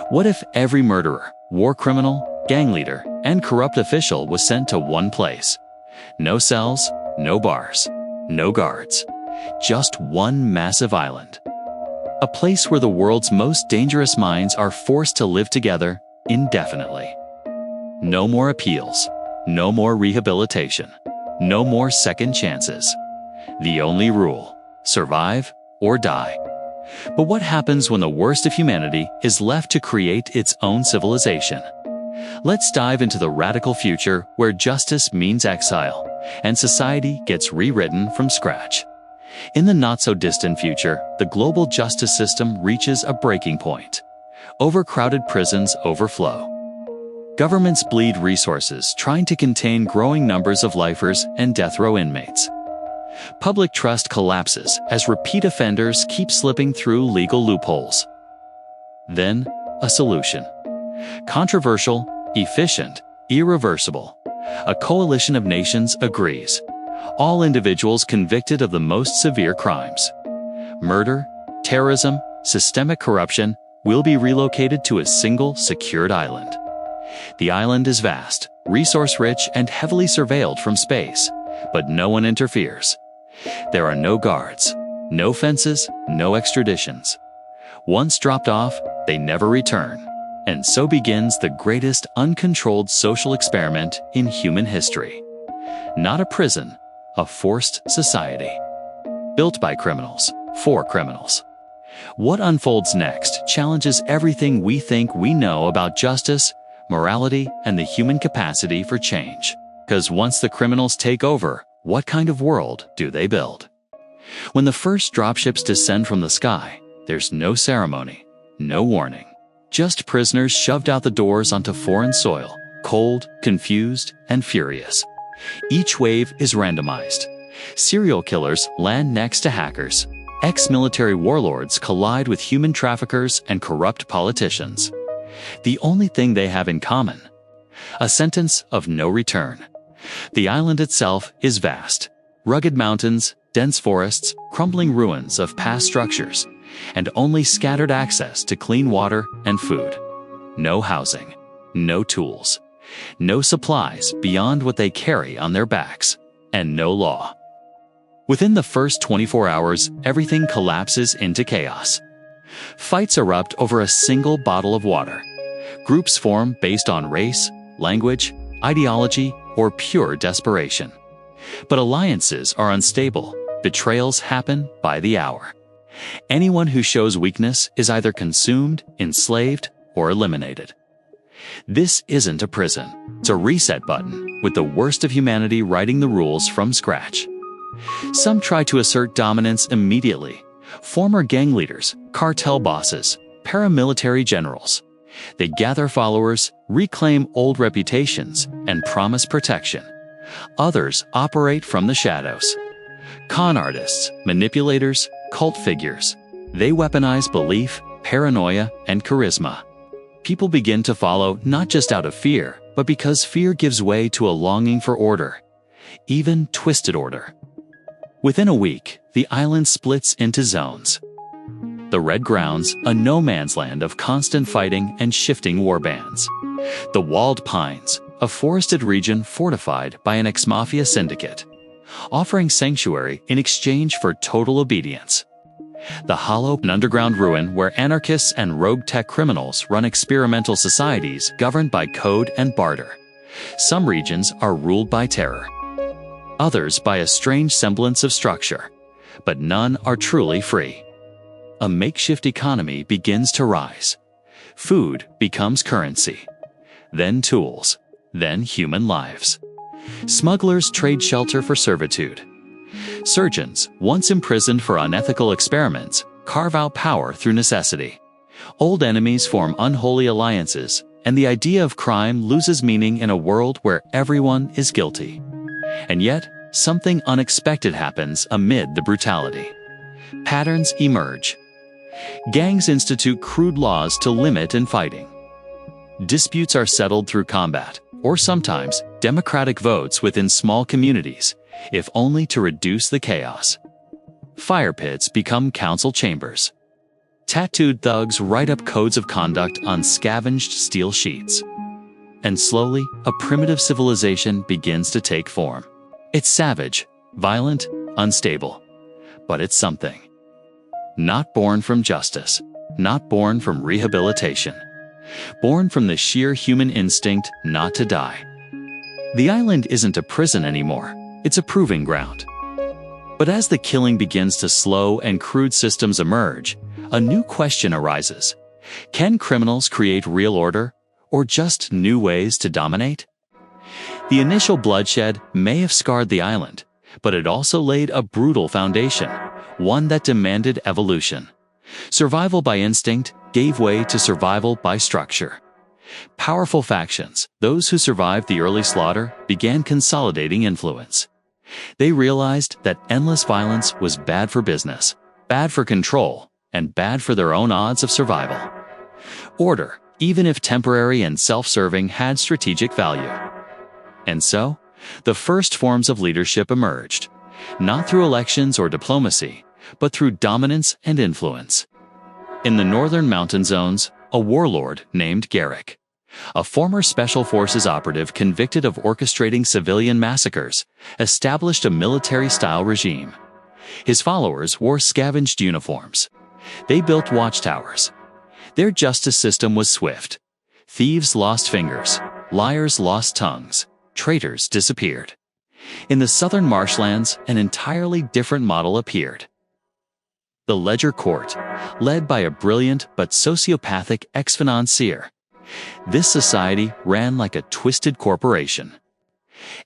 What if every murderer, war criminal, gang leader, and corrupt official was sent to one place? No cells, no bars, no guards. Just one massive island. A place where the world's most dangerous minds are forced to live together indefinitely. No more appeals, no more rehabilitation, no more second chances. The only rule: survive or die. But what happens when the worst of humanity is left to create its own civilization? Let's dive into the radical future where justice means exile and society gets rewritten from scratch. In the not-so-distant future, the global justice system reaches a breaking point. Overcrowded prisons overflow. Governments bleed resources trying to contain growing numbers of lifers and death row inmates. Public trust collapses as repeat offenders keep slipping through legal loopholes. Then, a solution. Controversial, efficient, irreversible. A coalition of nations agrees. All individuals convicted of the most severe crimes, murder, terrorism, systemic corruption, will be relocated to a single secured island. The island is vast, resource-rich, and heavily surveilled from space, but no one interferes. There are no guards, no fences, no extraditions. Once dropped off, they never return. And so begins the greatest uncontrolled social experiment in human history. Not a prison, a forced society. Built by criminals, for criminals. What unfolds next challenges everything we think we know about justice, morality, and the human capacity for change. Because once the criminals take over, what kind of world do they build? When the first dropships descend from the sky, there's no ceremony, no warning. Just prisoners shoved out the doors onto foreign soil, cold, confused, and furious. Each wave is randomized. Serial killers land next to hackers. Ex-military warlords collide with human traffickers and corrupt politicians. The only thing they have in common: a sentence of no return. The island itself is vast. Rugged mountains, dense forests, crumbling ruins of past structures, and only scattered access to clean water and food. No housing, no tools, no supplies beyond what they carry on their backs, and no law. Within the first 24 hours, everything collapses into chaos. Fights erupt over a single bottle of water. Groups form based on race, language, ideology, or pure desperation. But alliances are unstable. Betrayals happen by the hour. Anyone who shows weakness is either consumed, enslaved, or eliminated. This isn't a prison. It's a reset button, with the worst of humanity writing the rules from scratch. Some try to assert dominance immediately. Former gang leaders, cartel bosses, paramilitary generals. They gather followers, reclaim old reputations, and promise protection. Others operate from the shadows. Con artists, manipulators, cult figures. They weaponize belief, paranoia, and charisma. People begin to follow not just out of fear, but because fear gives way to a longing for order. Even twisted order. Within a week, the island splits into zones. The Red Grounds, a no-man's land of constant fighting and shifting warbands. The Walled Pines, a forested region fortified by an ex-mafia syndicate, offering sanctuary in exchange for total obedience. The Hollow, an underground ruin where anarchists and rogue tech criminals run experimental societies governed by code and barter. Some regions are ruled by terror. Others by a strange semblance of structure. But none are truly free. A makeshift economy begins to rise. Food becomes currency. Then tools. Then human lives. Smugglers trade shelter for servitude. Surgeons, once imprisoned for unethical experiments, carve out power through necessity. Old enemies form unholy alliances, and the idea of crime loses meaning in a world where everyone is guilty. And yet, something unexpected happens amid the brutality. Patterns emerge. Gangs institute crude laws to limit infighting. Disputes are settled through combat, or sometimes democratic votes within small communities, if only to reduce the chaos. Fire pits become council chambers. Tattooed thugs write up codes of conduct on scavenged steel sheets. And slowly, a primitive civilization begins to take form. It's savage, violent, unstable. But it's something. Not born from justice, not born from rehabilitation. Born from the sheer human instinct not to die. The island isn't a prison anymore, it's a proving ground. But as the killing begins to slow and crude systems emerge, a new question arises. Can criminals create real order, or just new ways to dominate? The initial bloodshed may have scarred the island, but it also laid a brutal foundation, one that demanded evolution. Survival by instinct gave way to survival by structure. Powerful factions, those who survived the early slaughter, began consolidating influence. They realized that endless violence was bad for business, bad for control, and bad for their own odds of survival. Order, even if temporary and self-serving, had strategic value. And so, the first forms of leadership emerged, not through elections or diplomacy, but through dominance and influence. In the northern mountain zones, a warlord named Garrick, a former Special Forces operative convicted of orchestrating civilian massacres, established a military-style regime. His followers wore scavenged uniforms. They built watchtowers. Their justice system was swift. Thieves lost fingers, liars lost tongues, traitors disappeared. In the southern marshlands, an entirely different model appeared. The Ledger Court, led by a brilliant but sociopathic ex-financier. This society ran like a twisted corporation.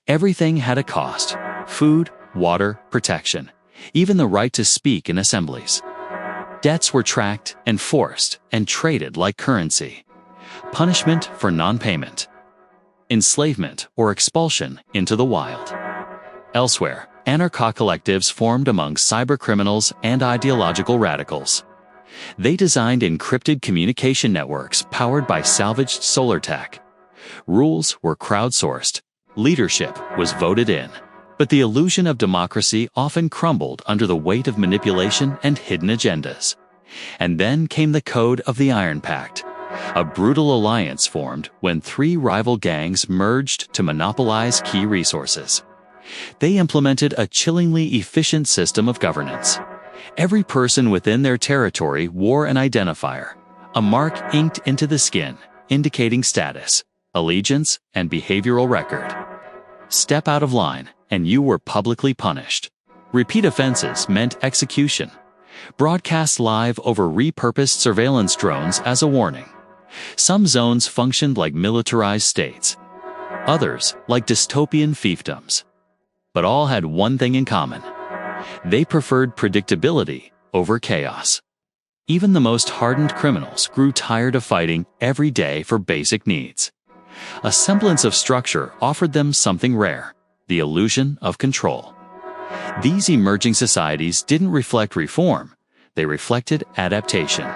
Everything had a cost: food, water, protection, even the right to speak in assemblies. Debts were tracked, enforced, and traded like currency. Punishment for non-payment. Enslavement or expulsion into the wild. Elsewhere, anarchy collectives formed among cybercriminals and ideological radicals. They designed encrypted communication networks powered by salvaged solar tech. Rules were crowdsourced. Leadership was voted in. But the illusion of democracy often crumbled under the weight of manipulation and hidden agendas. And then came the Code of the Iron Pact, a brutal alliance formed when three rival gangs merged to monopolize key resources. They implemented a chillingly efficient system of governance. Every person within their territory wore an identifier, a mark inked into the skin, indicating status, allegiance, and behavioral record. Step out of line, and you were publicly punished. Repeat offenses meant execution. Broadcast live over repurposed surveillance drones as a warning. Some zones functioned like militarized states, others like dystopian fiefdoms. But all had one thing in common. They preferred predictability over chaos. Even the most hardened criminals grew tired of fighting every day for basic needs. A semblance of structure offered them something rare: the illusion of control. These emerging societies didn't reflect reform, they reflected adaptation.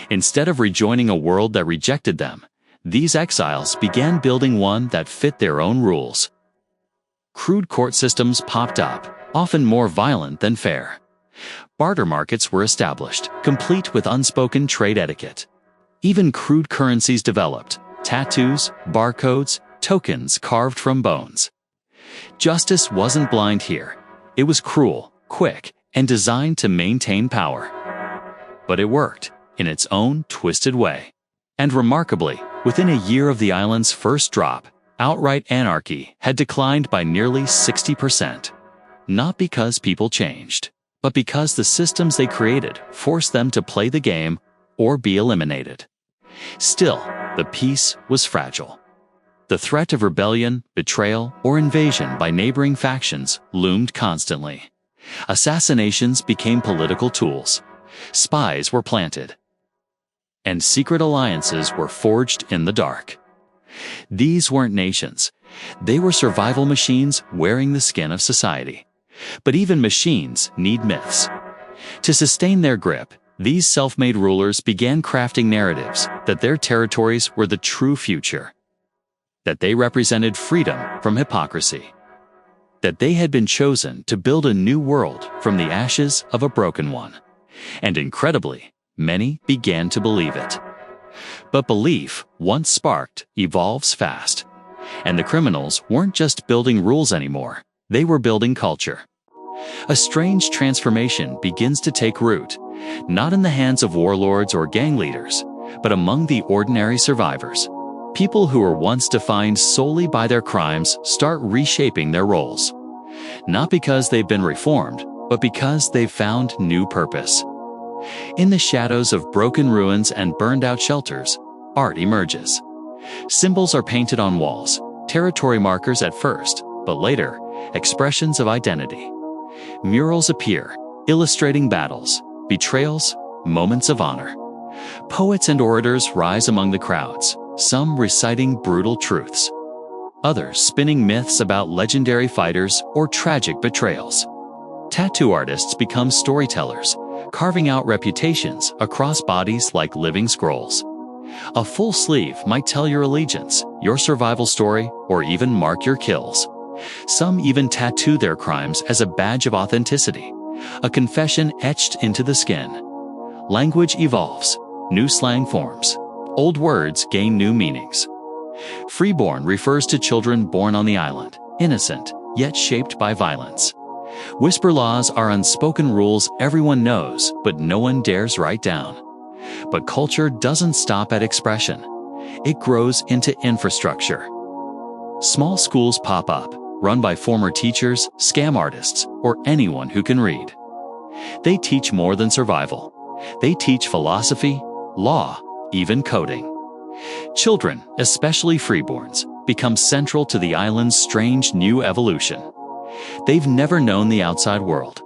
Instead of rejoining a world that rejected them, these exiles began building one that fit their own rules. Crude court systems popped up, often more violent than fair. Barter markets were established, complete with unspoken trade etiquette. Even crude currencies developed: tattoos, barcodes, tokens carved from bones. Justice wasn't blind here. It was cruel, quick, and designed to maintain power. But it worked, in its own twisted way. And remarkably, within a year of the island's first drop, outright anarchy had declined by nearly 60%. Not because people changed, but because the systems they created forced them to play the game or be eliminated. Still, the peace was fragile. The threat of rebellion, betrayal, or invasion by neighboring factions loomed constantly. Assassinations became political tools. Spies were planted. And secret alliances were forged in the dark. These weren't nations. They were survival machines wearing the skin of society. But even machines need myths. To sustain their grip, these self-made rulers began crafting narratives that their territories were the true future, that they represented freedom from hypocrisy, that they had been chosen to build a new world from the ashes of a broken one. And incredibly, many began to believe it. But belief, once sparked, evolves fast. And the criminals weren't just building rules anymore, they were building culture. A strange transformation begins to take root, not in the hands of warlords or gang leaders, but among the ordinary survivors. People who were once defined solely by their crimes start reshaping their roles. Not because they've been reformed, but because they've found new purpose. In the shadows of broken ruins and burned-out shelters, art emerges. Symbols are painted on walls, territory markers at first, but later, expressions of identity. Murals appear, illustrating battles, betrayals, moments of honor. Poets and orators rise among the crowds, some reciting brutal truths, others spinning myths about legendary fighters or tragic betrayals. Tattoo artists become storytellers, carving out reputations across bodies like living scrolls. A full sleeve might tell your allegiance, your survival story, or even mark your kills. Some even tattoo their crimes as a badge of authenticity, a confession etched into the skin. Language evolves, new slang forms. Old words gain new meanings. Freeborn refers to children born on the island, innocent, yet shaped by violence. Whisper laws are unspoken rules everyone knows, but no one dares write down. But culture doesn't stop at expression. It grows into infrastructure. Small schools pop up, run by former teachers, scam artists, or anyone who can read. They teach more than survival. They teach philosophy, law, even coding. Children, especially freeborns, become central to the island's strange new evolution. They've never known the outside world.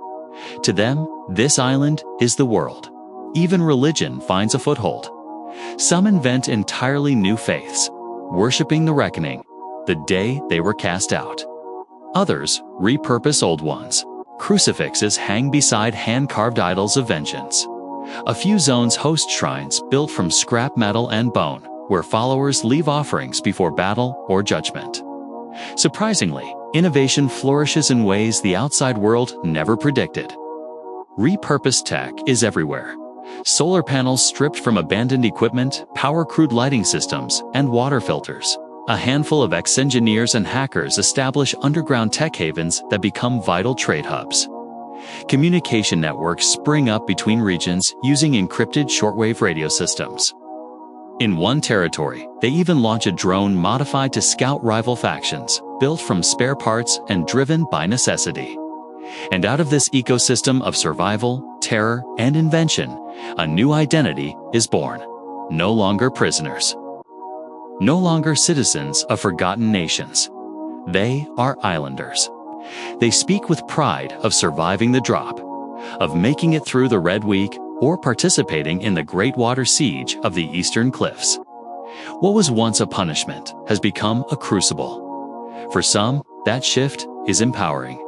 To them, this island is the world. Even religion finds a foothold. Some invent entirely new faiths, worshipping the reckoning, the day they were cast out. Others repurpose old ones. Crucifixes hang beside hand-carved idols of vengeance. A few zones host shrines built from scrap metal and bone, where followers leave offerings before battle or judgment. Surprisingly, innovation flourishes in ways the outside world never predicted. Repurposed tech is everywhere. Solar panels stripped from abandoned equipment power crude lighting systems and water filters. A handful of ex-engineers and hackers establish underground tech havens that become vital trade hubs. Communication networks spring up between regions using encrypted shortwave radio systems. In one territory, they even launch a drone modified to scout rival factions, built from spare parts and driven by necessity. And out of this ecosystem of survival, terror, and invention, a new identity is born. No longer prisoners. No longer citizens of forgotten nations. They are islanders. They speak with pride of surviving the drop, of making it through the Red Week, or participating in the Great Water Siege of the Eastern Cliffs. What was once a punishment has become a crucible. For some, that shift is empowering.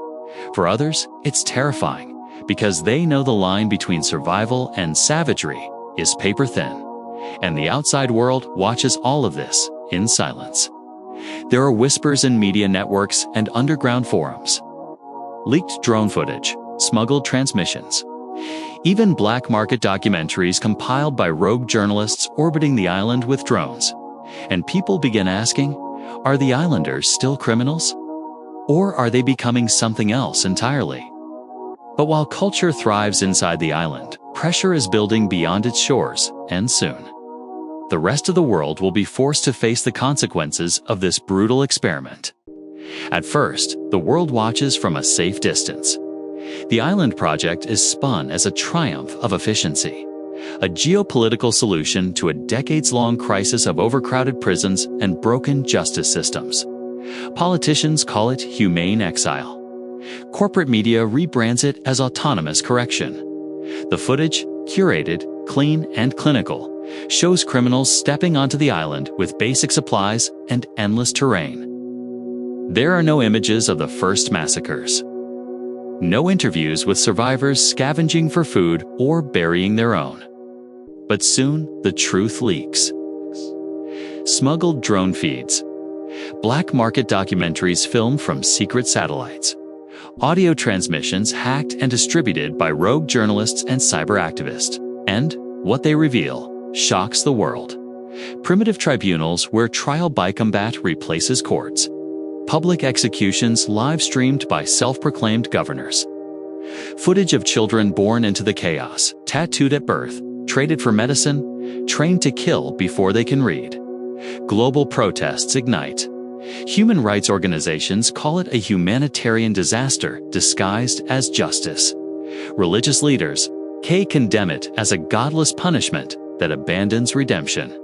For others, it's terrifying, because they know the line between survival and savagery is paper thin. And the outside world watches all of this in silence. There are whispers in media networks and underground forums. Leaked drone footage, smuggled transmissions. Even black market documentaries compiled by rogue journalists orbiting the island with drones. And people begin asking, are the islanders still criminals? Or are they becoming something else entirely? But while culture thrives inside the island, pressure is building beyond its shores, and soon. The rest of the world will be forced to face the consequences of this brutal experiment. At first, the world watches from a safe distance. The island project is spun as a triumph of efficiency, a geopolitical solution to a decades-long crisis of overcrowded prisons and broken justice systems. Politicians call it humane exile. Corporate media rebrands it as autonomous correction. The footage, curated, clean, and clinical, shows criminals stepping onto the island with basic supplies and endless terrain. There are no images of the first massacres. No interviews with survivors scavenging for food or burying their own. But soon, the truth leaks. Smuggled drone feeds. Black market documentaries filmed from secret satellites. Audio transmissions hacked and distributed by rogue journalists and cyber activists. And What they reveal shocks the world. Primitive tribunals where trial by combat replaces courts. Public executions live-streamed by self-proclaimed governors. Footage of children born into the chaos, tattooed at birth, traded for medicine, trained to kill before they can read. Global protests ignite. Human rights organizations call it a humanitarian disaster disguised as justice. Religious leaders condemn it as a godless punishment that abandons redemption.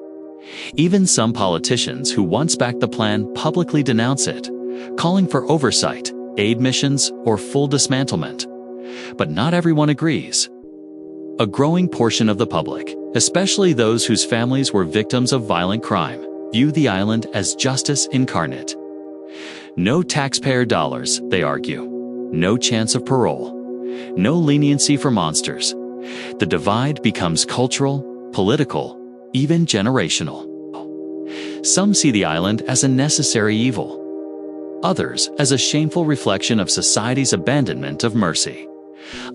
Even some politicians who once backed the plan publicly denounce it, calling for oversight, aid missions, or full dismantlement. But not everyone agrees. A growing portion of the public, especially those whose families were victims of violent crime, view the island as justice incarnate. No taxpayer dollars, they argue. No chance of parole. No leniency for monsters. The divide becomes cultural, political, even generational. Some see the island as a necessary evil. Others as a shameful reflection of society's abandonment of mercy.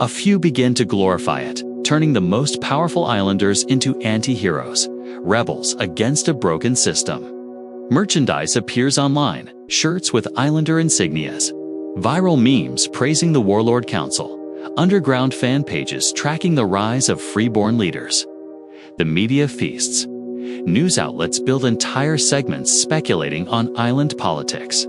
A few begin to glorify it, turning the most powerful islanders into anti-heroes, rebels against a broken system. Merchandise appears online, shirts with islander insignias, viral memes praising the Warlord Council, underground fan pages tracking the rise of Freeborn leaders. The media feasts. News outlets build entire segments speculating on island politics.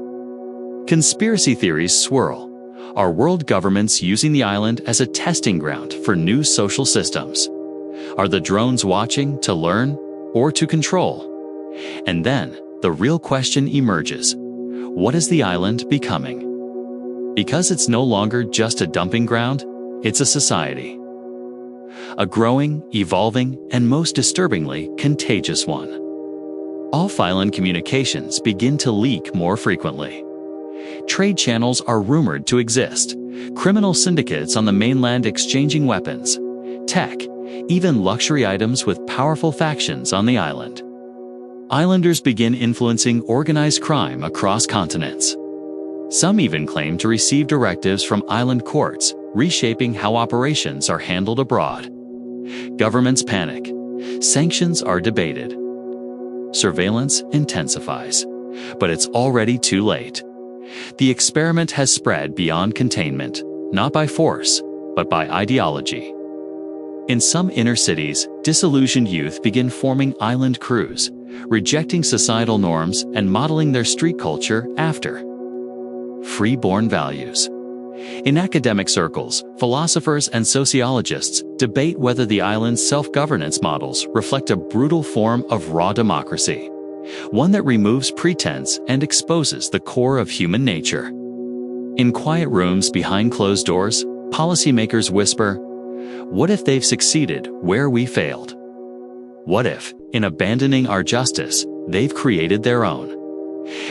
Conspiracy theories swirl. Are world governments using the island as a testing ground for new social systems? Are the drones watching to learn or to control? And then, the real question emerges. What is the island becoming? Because it's no longer just a dumping ground, it's a society. A growing, evolving, and most disturbingly, contagious one. Off-island communications begin to leak more frequently. Trade channels are rumored to exist, criminal syndicates on the mainland exchanging weapons, tech, even luxury items with powerful factions on the island. Islanders begin influencing organized crime across continents. Some even claim to receive directives from island courts, reshaping how operations are handled abroad. Governments panic. Sanctions are debated. Surveillance intensifies. But it's already too late. The experiment has spread beyond containment, not by force, but by ideology. In some inner cities, disillusioned youth begin forming island crews, rejecting societal norms and modeling their street culture after Freeborn values. In academic circles, philosophers and sociologists debate whether the island's self-governance models reflect a brutal form of raw democracy, one that removes pretense and exposes the core of human nature. In quiet rooms behind closed doors, policymakers whisper, "What if they've succeeded where we failed? What if, in abandoning our justice, they've created their own?"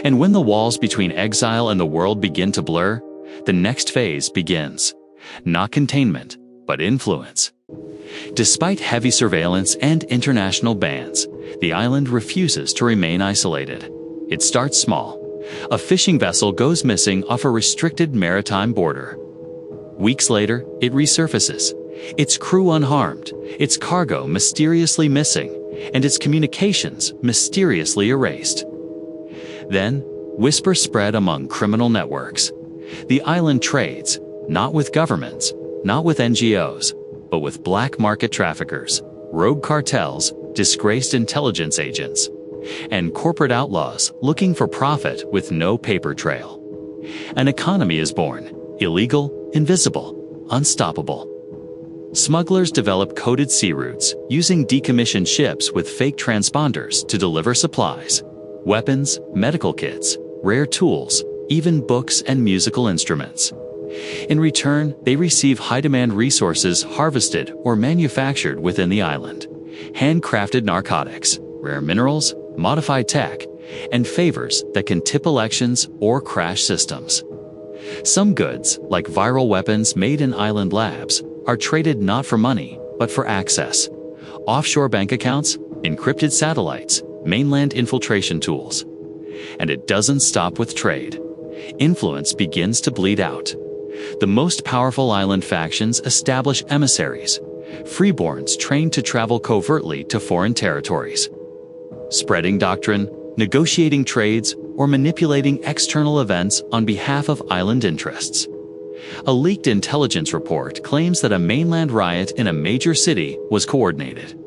And when the walls between exile and the world begin to blur, the next phase begins. Not containment, but influence. Despite heavy surveillance and international bans, the island refuses to remain isolated. It starts small. A fishing vessel goes missing off a restricted maritime border. Weeks later, it resurfaces, its crew unharmed, its cargo mysteriously missing, and its communications mysteriously erased. Then, whispers spread among criminal networks. The island trades, not with governments, not with NGOs, but with black market traffickers, rogue cartels, disgraced intelligence agents, and corporate outlaws looking for profit with no paper trail. An economy is born, illegal, invisible, unstoppable. Smugglers develop coded sea routes, using decommissioned ships with fake transponders to deliver supplies, weapons, medical kits, rare tools, even books and musical instruments. In return, they receive high-demand resources harvested or manufactured within the island, handcrafted narcotics, rare minerals, modified tech, and favors that can tip elections or crash systems. Some goods, like viral weapons made in island labs, are traded not for money, but for access. Offshore bank accounts, encrypted satellites, mainland infiltration tools. And it doesn't stop with trade. Influence begins to bleed out. The most powerful island factions establish emissaries, Freeborns trained to travel covertly to foreign territories, spreading doctrine, negotiating trades, or manipulating external events on behalf of island interests. A leaked intelligence report claims that a mainland riot in a major city was coordinated,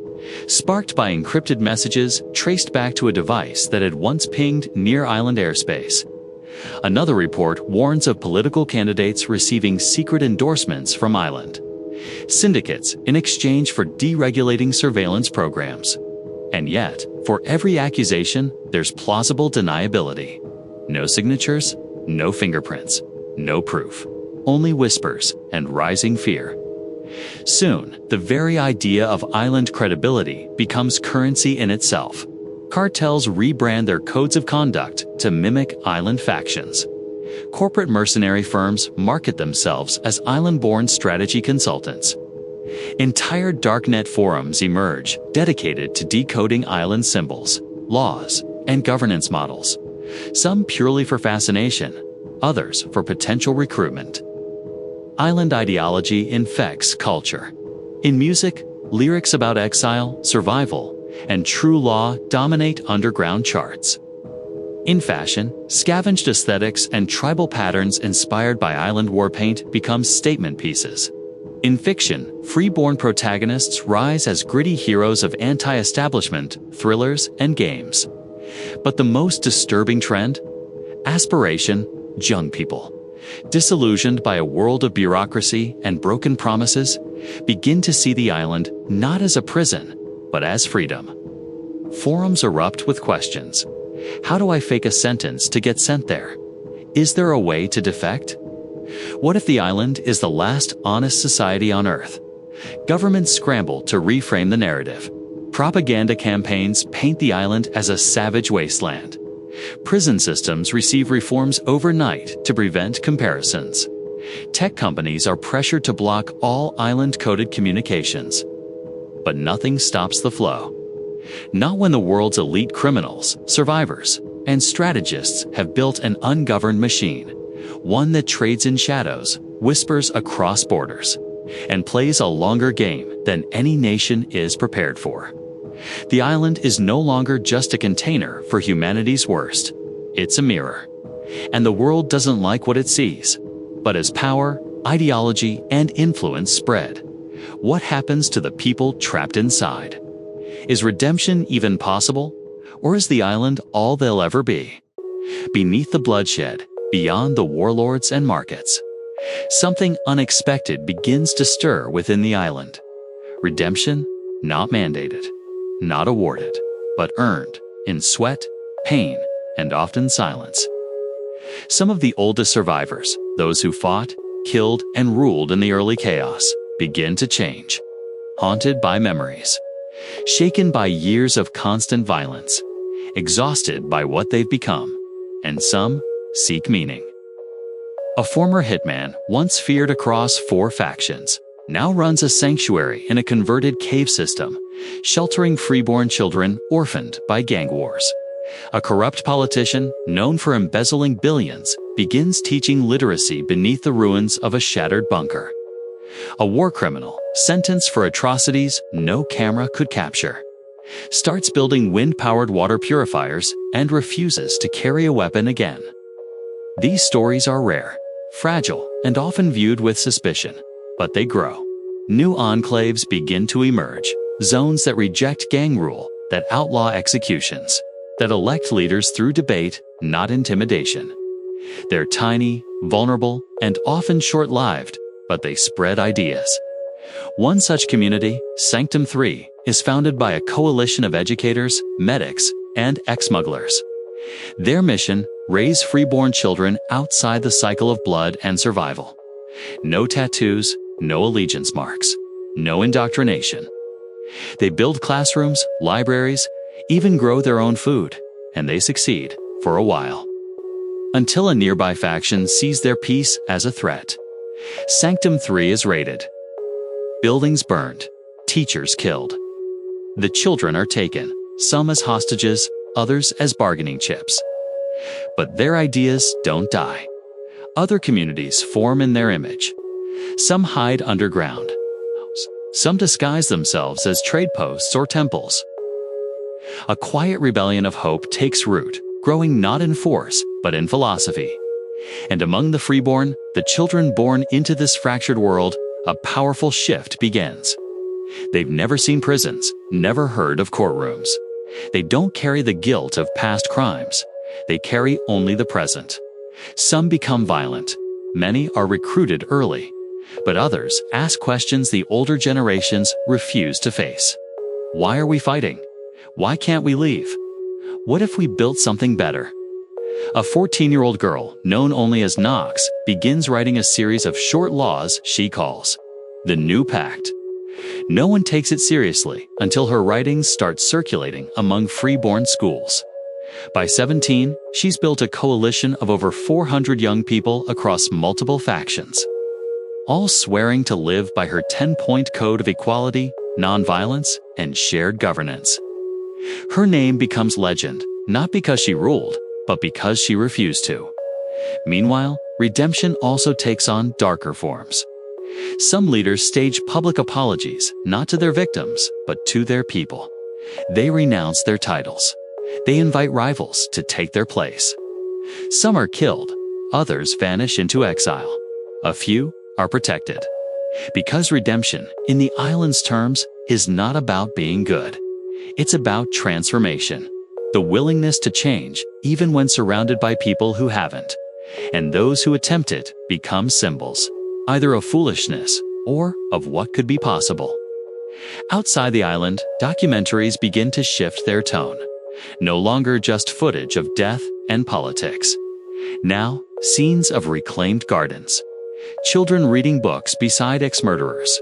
sparked by encrypted messages traced back to a device that had once pinged near island airspace. Another report warns of political candidates receiving secret endorsements from island syndicates in exchange for deregulating surveillance programs. And yet, for every accusation, there's plausible deniability. No signatures, no fingerprints, no proof. Only whispers and rising fear. Soon, the very idea of island credibility becomes currency in itself. Cartels rebrand their codes of conduct to mimic island factions. Corporate mercenary firms market themselves as island-born strategy consultants. Entire darknet forums emerge dedicated to decoding island symbols, laws, and governance models. Some purely for fascination, others for potential recruitment. Island ideology infects culture. In music, lyrics about exile, survival, and true law dominate underground charts. In fashion, scavenged aesthetics and tribal patterns inspired by island war paint become statement pieces. In fiction, freeborn protagonists rise as gritty heroes of anti-establishment, thrillers, and games. But the most disturbing trend? Aspiration, young people, disillusioned by a world of bureaucracy and broken promises, begin to see the island not as a prison, but as freedom. Forums erupt with questions. How do I fake a sentence to get sent there? Is there a way to defect? What if the island is the last honest society on Earth? Governments scramble to reframe the narrative. Propaganda campaigns paint the island as a savage wasteland. Prison systems receive reforms overnight to prevent comparisons. Tech companies are pressured to block all island-coded communications. But nothing stops the flow. Not when the world's elite criminals, survivors, and strategists have built an ungoverned machine, one that trades in shadows, whispers across borders, and plays a longer game than any nation is prepared for. The island is no longer just a container for humanity's worst. It's a mirror. And the world doesn't like what it sees. But as power, ideology, and influence spread, what happens to the people trapped inside? Is redemption even possible? Or is the island all they'll ever be? Beneath the bloodshed, beyond the warlords and markets, something unexpected begins to stir within the island. Redemption, not mandated, not awarded, but earned in sweat, pain, and often silence. Some of the oldest survivors, those who fought, killed, and ruled in the early chaos, begin to change. Haunted by memories, shaken by years of constant violence, exhausted by what they've become, and some seek meaning. A former hitman, once feared across 4 factions, now runs a sanctuary in a converted cave system, sheltering freeborn children orphaned by gang wars. A corrupt politician, known for embezzling billions, begins teaching literacy beneath the ruins of a shattered bunker. A war criminal, sentenced for atrocities no camera could capture, starts building wind-powered water purifiers and refuses to carry a weapon again. These stories are rare, fragile, and often viewed with suspicion, but they grow. New enclaves begin to emerge, zones that reject gang rule, that outlaw executions, that elect leaders through debate, not intimidation. They're tiny, vulnerable, and often short-lived, but they spread ideas. One such community, Sanctum 3, is founded by a coalition of educators, medics, and ex-smugglers. Their mission: raise freeborn children outside the cycle of blood and survival. No tattoos, no allegiance marks, no indoctrination. They build classrooms, libraries, even grow their own food, and they succeed, for a while. Until a nearby faction sees their peace as a threat. Sanctum 3 is raided. Buildings burned, teachers killed. The children are taken, some as hostages, others as bargaining chips. But their ideas don't die. Other communities form in their image. Some hide underground. Some disguise themselves as trade posts or temples. A quiet rebellion of hope takes root, growing not in force, but in philosophy. And among the freeborn, the children born into this fractured world, a powerful shift begins. They've never seen prisons, never heard of courtrooms. They don't carry the guilt of past crimes. They carry only the present. Some become violent. Many are recruited early. But others ask questions the older generations refuse to face. Why are we fighting? Why can't we leave? What if we built something better? A 14-year-old girl, known only as Nox, begins writing a series of short laws she calls the New Pact. No one takes it seriously until her writings start circulating among freeborn schools. By 17, she's built a coalition of over 400 young people across multiple factions, all swearing to live by her 10-point code of equality, nonviolence, and shared governance. Her name becomes legend, not because she ruled, but because she refused to. Meanwhile, redemption also takes on darker forms. Some leaders stage public apologies, not to their victims, but to their people. They renounce their titles. They invite rivals to take their place. Some are killed, others vanish into exile. A few are protected. Because redemption, in the island's terms, is not about being good. It's about transformation. The willingness to change, even when surrounded by people who haven't. And those who attempt it become symbols, either of foolishness or of what could be possible. Outside the island, documentaries begin to shift their tone. No longer just footage of death and politics. Now, scenes of reclaimed gardens. Children reading books beside ex-murderers.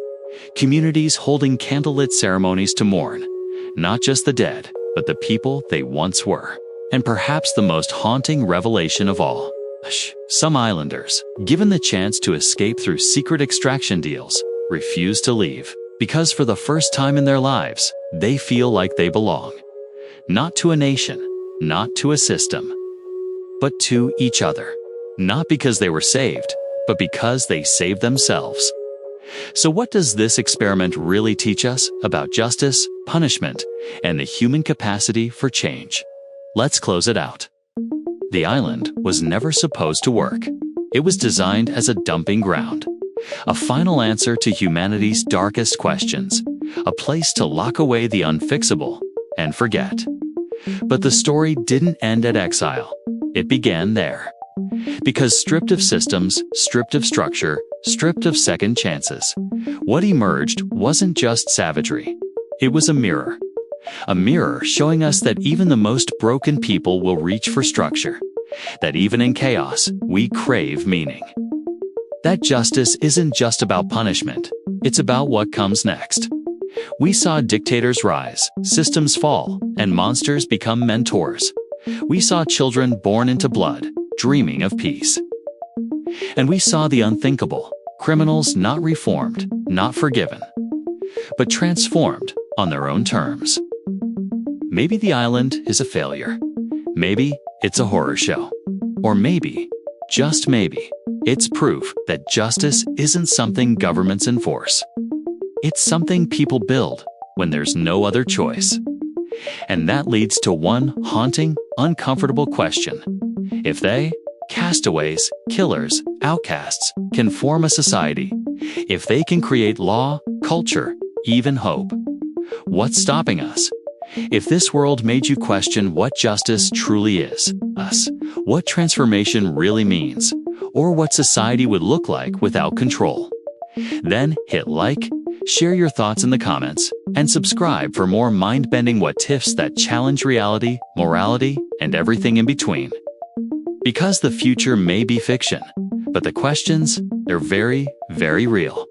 Communities holding candlelit ceremonies to mourn, not just the dead, but the people they once were. And perhaps the most haunting revelation of all. Some islanders, given the chance to escape through secret extraction deals, refuse to leave. Because for the first time in their lives, they feel like they belong. Not to a nation, not to a system, but to each other. Not because they were saved, but because they saved themselves. So what does this experiment really teach us about justice, punishment, and the human capacity for change? Let's close it out. The island was never supposed to work. It was designed as a dumping ground. A final answer to humanity's darkest questions. A place to lock away the unfixable and forget. But the story didn't end at exile. It began there. Because stripped of systems, stripped of structure, stripped of second chances, what emerged wasn't just savagery. It was a mirror. A mirror showing us that even the most broken people will reach for structure. That even in chaos, we crave meaning. That justice isn't just about punishment. It's about what comes next. We saw dictators rise, systems fall, and monsters become mentors. We saw children born into blood, dreaming of peace. And we saw the unthinkable, criminals not reformed, not forgiven, but transformed on their own terms. Maybe the island is a failure. Maybe it's a horror show. Or maybe, just maybe, it's proof that justice isn't something governments enforce. It's something people build when there's no other choice. And that leads to one haunting, uncomfortable question. If they, castaways, killers, outcasts, can form a society, if they can create law, culture, even hope, what's stopping us? If this world made you question what justice truly is, what transformation really means, or what society would look like without control, then hit like, share your thoughts in the comments, and subscribe for more mind-bending what-ifs that challenge reality, morality, and everything in between. Because the future may be fiction, but the questions, they're very, very real.